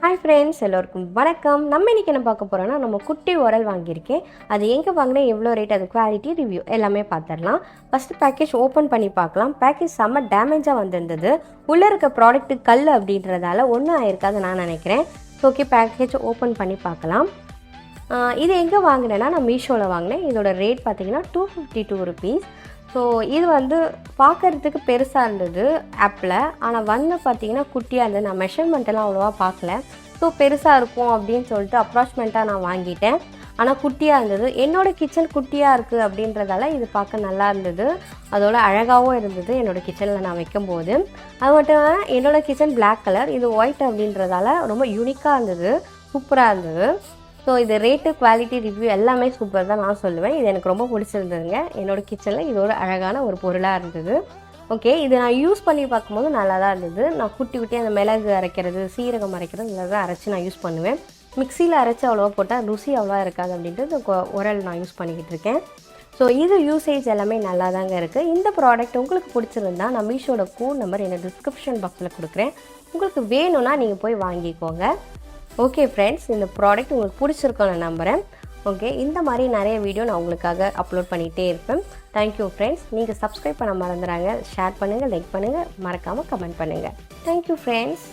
Hi friends, எல்லோருக்கும் வணக்கம். நம்ம இன்றைக்கி என்ன பார்க்க போகிறோன்னா, நம்ம குட்டி உரல் வாங்கியிருக்கேன். அது எங்கே வாங்கினா, எவ்வளோ ரேட், அது குவாலிட்டி ரிவ்யூ எல்லாமே பார்த்துடலாம். ஃபஸ்ட்டு பேக்கேஜ் ஓப்பன் பண்ணி பார்க்கலாம். பேக்கேஜ் செம்ம டேமேஜாக வந்திருந்தது. உள்ளே இருக்க ப்ராடக்ட்டு கல் அப்படின்றதால ஒன்றும் ஆயிருக்காது நான் நினைக்கிறேன். ஓகே, பேக்கேஜ் ஓப்பன் பண்ணி பார்க்கலாம். இது எங்கே வாங்கினேன்னா, நான் மீஷோவில் வாங்கினேன். இதோட ரேட் பார்த்திங்கன்னா 252 rupees. ஸோ இது வந்து பார்க்குறதுக்கு பெருசாக இருந்தது ஆப்பில். ஆனால் வந்து பார்த்திங்கன்னா குட்டியாக இருந்தது. நான் மெஷர்மெண்ட்டெல்லாம் அவ்வளோவா பார்க்கல. ஸோ பெருசாக இருக்கும் அப்படின்னு சொல்லிட்டு அப்ராக்சிமேட்டாக நான் வாங்கிட்டேன். ஆனால் குட்டியாக இருந்தது. என்னோடய கிச்சன் குட்டியாக இருக்குது அப்படின்றதால இது பார்க்க நல்லா இருந்தது. அதோட அழகாகவும் இருந்தது என்னோடய கிச்சனில் நான் வைக்கும்போது. அது மட்டும் இல்லாமல் என்னோடய கிச்சன் பிளாக் கலர், இது ஒயிட் அப்படின்றதால ரொம்ப யூனிக்காக இருந்தது, சூப்பராக இருந்தது. ஸோ இது ரேட்டு, குவாலிட்டி, ரிவ்யூ எல்லாமே சூப்பர் தான் நான் சொல்லுவேன். இது எனக்கு ரொம்ப பிடிச்சிருந்ததுங்க. என்னோடய கிச்சனில் இது ஒரு அழகான ஒரு பொருளாக இருந்தது. ஓகே, இது நான் யூஸ் பண்ணி பார்க்கும்போது நல்லா தான் இருந்தது. நான் குட்டி அந்த மிளகு அரைக்கிறது, சீரகம் அரைக்கிறது இதில் தான் அரைச்சி நான் யூஸ் பண்ணுவேன். மிக்சியில் அரைச்சி அவ்வளோவா போட்டால் ருசி அவ்வளோவா இருக்காது அப்படின்ட்டு இந்த உரல் நான் யூஸ் பண்ணிக்கிட்டு இருக்கேன். ஸோ இது யூசேஜ் எல்லாமே நல்லா தாங்க இருக்குது. இந்த ப்ராடக்ட் உங்களுக்கு பிடிச்சிருந்தா நான் மீஷோட கோட் நம்பர் என்னோட டிஸ்கிரிப்ஷன் பாக்ஸில் கொடுக்குறேன். உங்களுக்கு வேணும்னா நீங்கள் போய் வாங்கிக்கோங்க. ஓகே ஃப்ரெண்ட்ஸ், இந்த ப்ராடக்ட் உங்களுக்கு பிடிச்சிருக்கோன்னு நான் நம்புகிறேன். ஓகே, இந்த மாதிரி நிறைய வீடியோ நான் உங்களுக்காக அப்லோட் பண்ணிகிட்டே இருப்பேன். Thank you friends. நீங்கள் சப்ஸ்கிரைப் பண்ண மறந்துடாங்க. ஷேர் பண்ணுங்கள், லைக் பண்ணுங்கள், மறக்காமல் கமெண்ட் பண்ணுங்கள். Thank you friends.